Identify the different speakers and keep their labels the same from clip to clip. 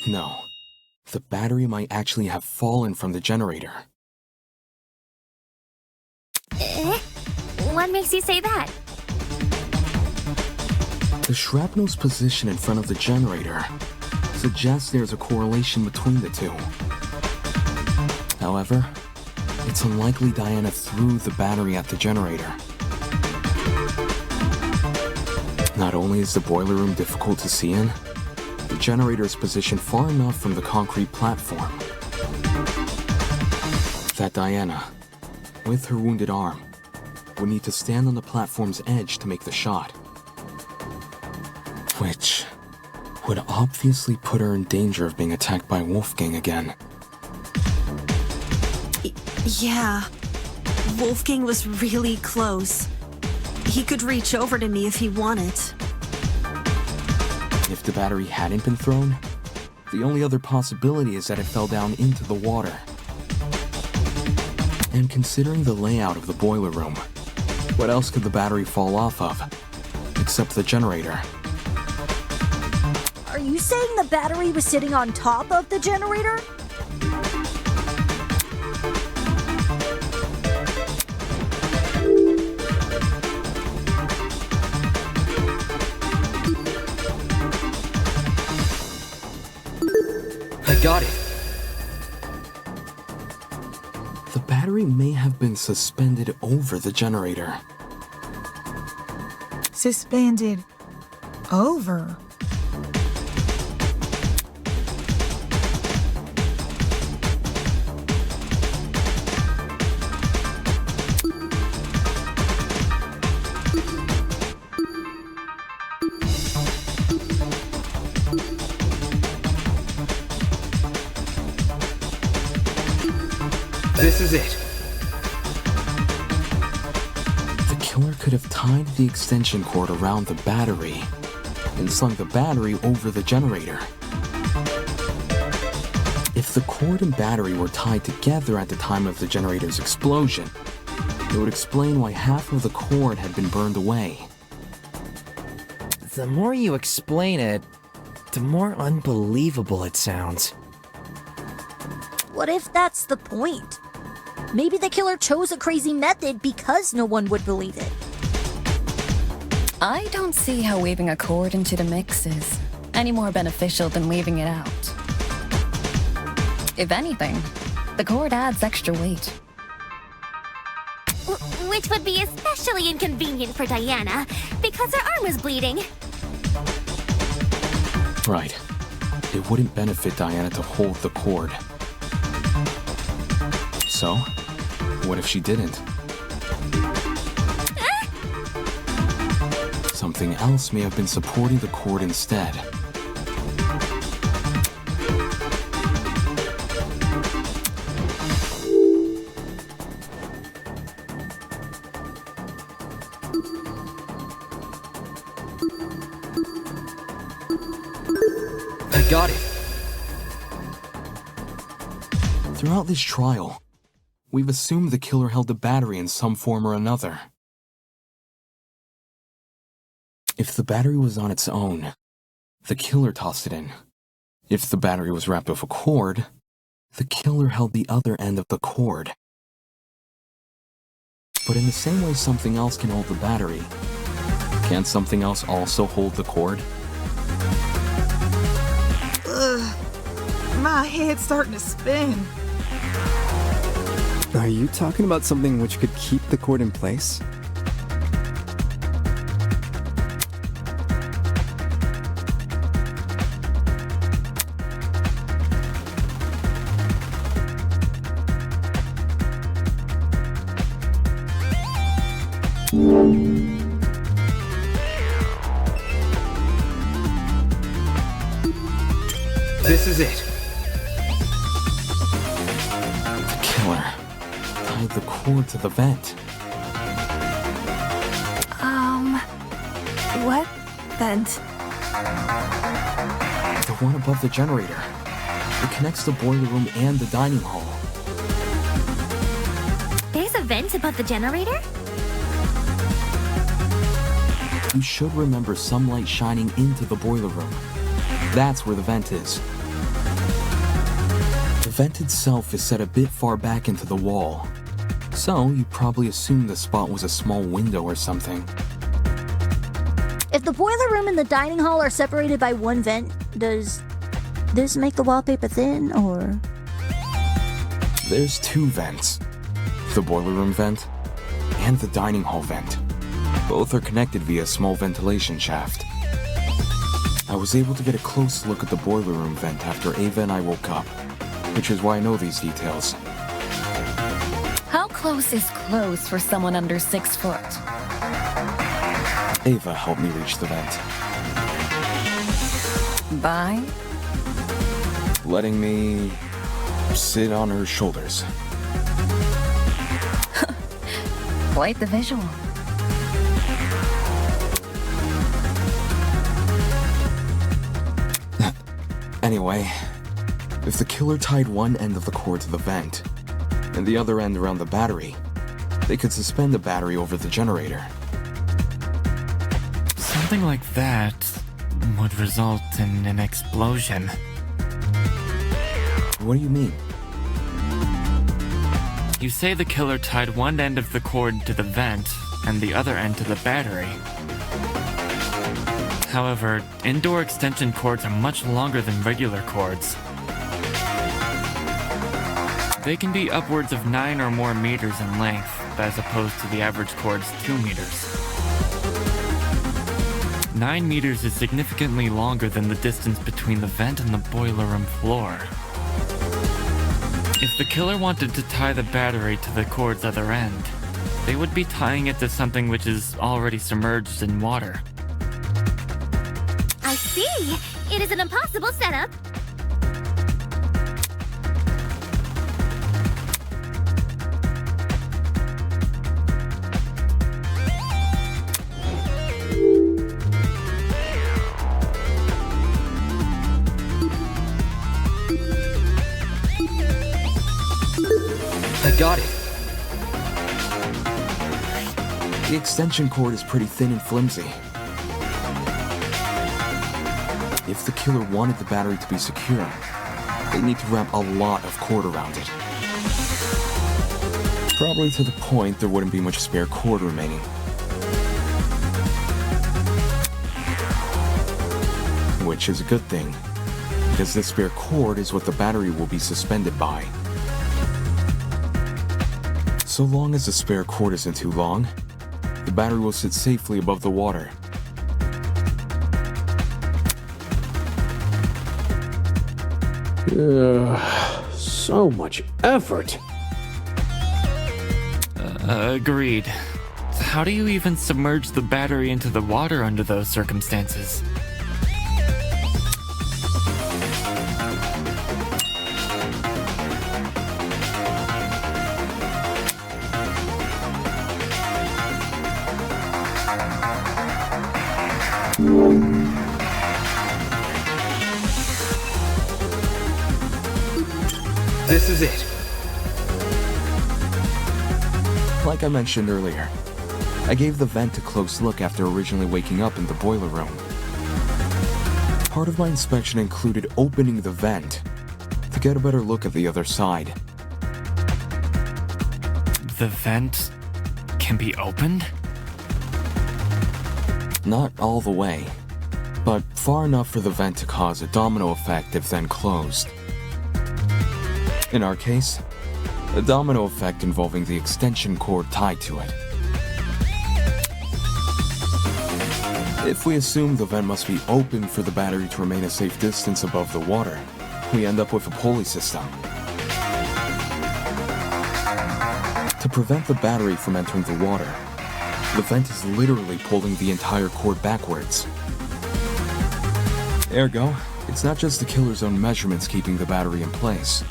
Speaker 1: No. The battery might actually have fallen from the generator.
Speaker 2: What makes you say that?
Speaker 1: The shrapnel's position in front of the generator suggests there's a correlation between the two. However, it's unlikely Diana threw the battery at the generator. Not only is the boiler room difficult to see in, the generator is positioned far enough from the concrete platform that Diana, with her wounded arm, would need to stand on the platform's edge to make the shot, which would obviously put her in danger of being attacked by Wolfgang again.
Speaker 3: Yeah, Wolfgang was really close. He could reach over to me if he wanted.
Speaker 1: If the battery hadn't been thrown, the only other possibility is that it fell down into the water. And considering the layout of the boiler room, what else could the battery fall off of, except the generator?
Speaker 4: Are you saying the battery was sitting on top of the generator?
Speaker 5: I got it.
Speaker 1: The battery may have been suspended over the generator.
Speaker 6: Suspended over.
Speaker 5: This is it.
Speaker 1: The killer could have tied the extension cord around the battery and slung the battery over the generator. If the cord and battery were tied together at the time of the generator's explosion, it would explain why half of the cord had been burned away.
Speaker 5: The more you explain it, the more unbelievable it sounds.
Speaker 4: What if that's the point? Maybe the killer chose a crazy method because no one would believe it.
Speaker 7: I don't see how weaving a cord into the mix is any more beneficial than leaving it out. If anything, the cord adds extra weight.
Speaker 2: Which would be especially inconvenient for Diana, because her arm was bleeding.
Speaker 1: Right. It wouldn't benefit Diana to hold the cord. So, what if she didn't? Something else may have been supporting the cord instead.
Speaker 5: I got it.
Speaker 1: Throughout this trial, we've assumed the killer held the battery in some form or another. If the battery was on its own, the killer tossed it in. If the battery was wrapped with a cord, the killer held the other end of the cord. But in the same way something else can hold the battery, can't something else also hold the cord?
Speaker 6: Ugh, my head's starting to spin.
Speaker 8: Are you talking about something which could keep the cord in place?
Speaker 5: This is it.
Speaker 1: The killer tied the cord to the vent.
Speaker 3: What vent?
Speaker 1: The one above the generator. It connects the boiler room and the dining hall.
Speaker 2: There's a vent above the generator?
Speaker 1: You should remember some light shining into the boiler room. That's where the vent is. vent itself is set a bit far back into the wall, so you probably assumed the spot was a small window or something.
Speaker 4: If the boiler room and the dining hall are separated by one vent, does this make the wallpaper thin, or...?
Speaker 1: There's two vents. The boiler room vent and the dining hall vent. Both are connected via a small ventilation shaft. I was able to get a close look at the boiler room vent after Ava and I woke up, which is why I know these details.
Speaker 7: How close is close for someone under 6 foot?
Speaker 1: Ava helped me reach the vent,
Speaker 7: By?
Speaker 1: letting me sit on her shoulders.
Speaker 7: Quite the visual.
Speaker 1: Anyway, if the killer tied one end of the cord to the vent and the other end around the battery, they could suspend the battery over the generator.
Speaker 9: Something like that would result in an explosion.
Speaker 1: What do you mean?
Speaker 9: You say the killer tied one end of the cord to the vent and the other end to the battery. However, indoor extension cords are much longer than regular cords. They can be upwards of 9 or more meters in length, as opposed to the average cord's 2 meters. 9 meters is significantly longer than the distance between the vent and the boiler room floor. If the killer wanted to tie the battery to the cord's other end, they would be tying it to something which is already submerged in water.
Speaker 2: I see. It is an impossible setup.
Speaker 5: I got it.
Speaker 1: The extension cord is pretty thin and flimsy. If the killer wanted the battery to be secure, they need to wrap a lot of cord around it. Probably to the point there wouldn't be much spare cord remaining. Which is a good thing, because this spare cord is what the battery will be suspended by. So long as the spare cord isn't too long, the battery will sit safely above the water.
Speaker 10: So much effort.
Speaker 9: Agreed. How do you even submerge the battery into the water under those circumstances?
Speaker 5: This is it.
Speaker 1: Like I mentioned earlier, I gave the vent a close look after originally waking up in the boiler room. Part of my inspection included opening the vent to get a better look at the other side.
Speaker 9: The vent can be opened?
Speaker 1: Not all the way, but far enough for the vent to cause a domino effect if then closed. In our case, a domino effect involving the extension cord tied to it. If we assume the vent must be open for the battery to remain a safe distance above the water, we end up with a pulley system. To prevent the battery from entering the water, the vent is literally pulling the entire cord backwards. Ergo, it's not just the killer's own measurements keeping the battery in place,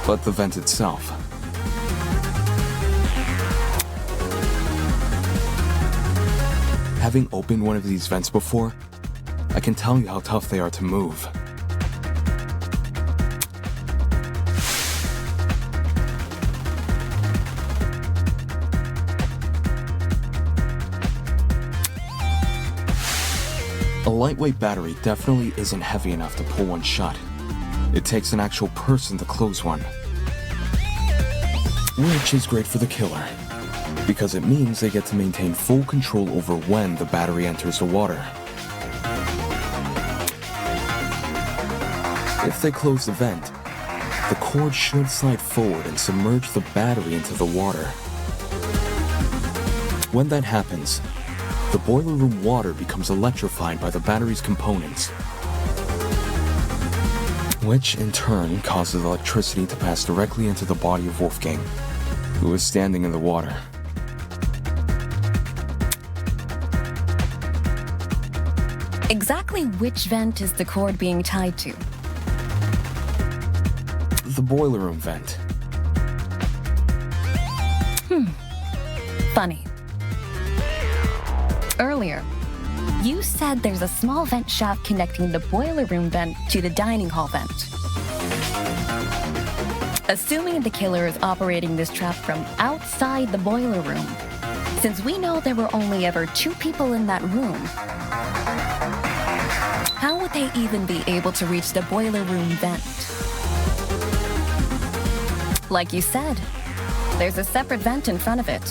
Speaker 1: but the vent itself. Having opened one of these vents before, I can tell you how tough they are to move. A lightweight battery definitely isn't heavy enough to pull one shut, It takes an actual person to close one. Which is great for the killer, because it means they get to maintain full control over when the battery enters the water. If they close the vent, the cord should slide forward and submerge the battery into the water. When that happens, the boiler room water becomes electrified by the battery's components, which in turn causes electricity to pass directly into the body of Wolfgang, who is standing in the water.
Speaker 7: Exactly which vent is the cord being tied to?
Speaker 1: The boiler room vent.
Speaker 7: Funny. Earlier, you said there's a small vent shaft connecting the boiler room vent to the dining hall vent. Assuming the killer is operating this trap from outside the boiler room, since we know there were only ever 2 people in that room, how would they even be able to reach the boiler room vent? Like you said, there's a separate vent in front of it.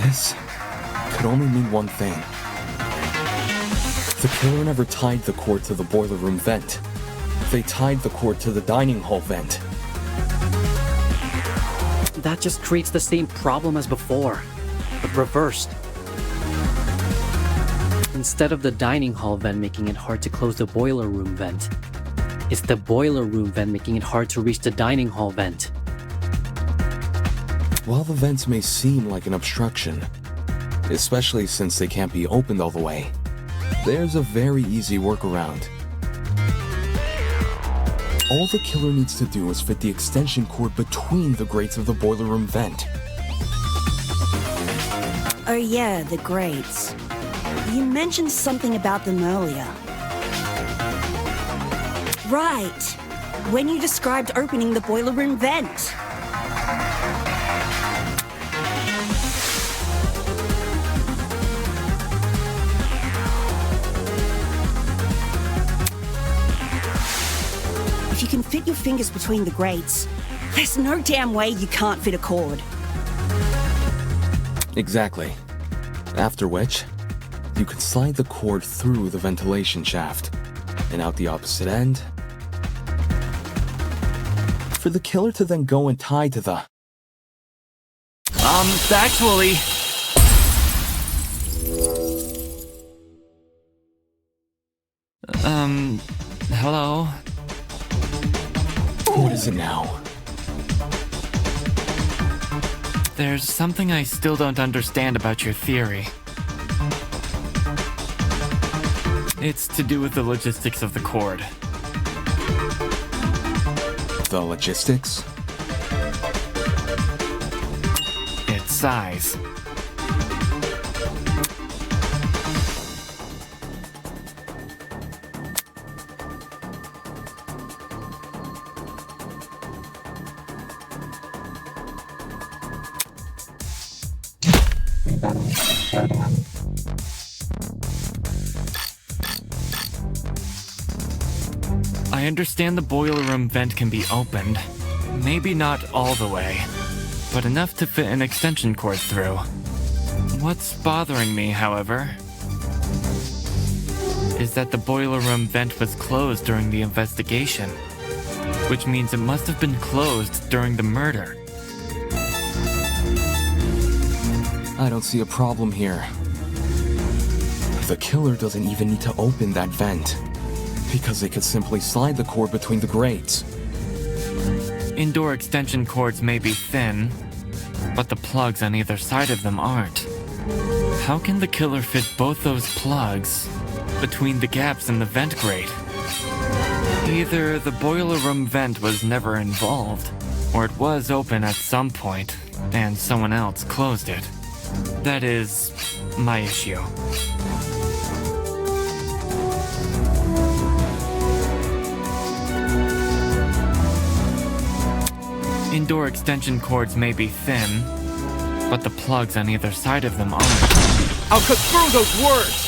Speaker 1: This could only mean one thing. The killer never tied the cord to the boiler room vent. They tied the cord to the dining hall vent.
Speaker 11: That just creates the same problem as before, but reversed. Instead of the dining hall vent making it hard to close the boiler room vent, it's the boiler room vent making it hard to reach the dining hall vent.
Speaker 1: While the vents may seem like an obstruction, especially since they can't be opened all the way, there's a very easy workaround. All the killer needs to do is fit the extension cord between the grates of the boiler room vent.
Speaker 12: Oh yeah, the grates. You mentioned something about them earlier. Right, when you described opening the boiler room vent. If you can fit your fingers between the grates, there's no damn way you can't fit a cord.
Speaker 1: Exactly. After which, you can slide the cord through the ventilation shaft and out the opposite end, for the killer to then go and tie to the...
Speaker 9: Actually... hello?
Speaker 1: What is it now?
Speaker 9: There's something I still don't understand about your theory. It's to do with the logistics of the cord.
Speaker 1: The logistics?
Speaker 9: Its size. I understand the boiler room vent can be opened. Maybe not all the way, but enough to fit an extension cord through. What's bothering me, however, is that the boiler room vent was closed during the investigation, which means it must have been closed during the murder.
Speaker 1: I don't see a problem here. The killer doesn't even need to open that vent. Because they could simply slide the cord between the grates.
Speaker 9: Indoor extension cords may be thin, but the plugs on either side of them aren't. How can the killer fit both those plugs between the gaps in the vent grate? Either the boiler room vent was never involved, or it was open at some point, and someone else closed it. That is my issue. Indoor extension cords may be thin, but the plugs on either side of them aren't.
Speaker 10: I'll cut through those words!